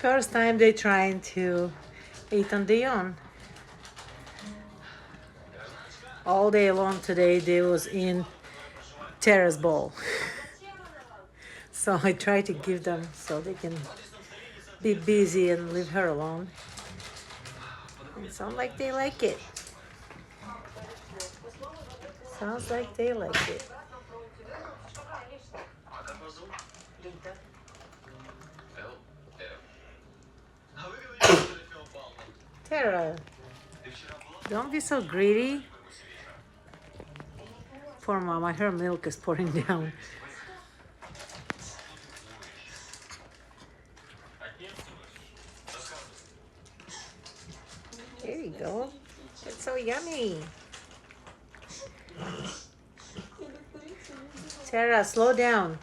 First time they trying to eat on their own. All day long today they was in terrace ball. So I try to give them so they can be busy and leave her alone. It sounds like they like it. Sounds like they like it. Tara, don't be so greedy. Poor mama, her milk is pouring down. There you go. It's so yummy. Tara, slow down.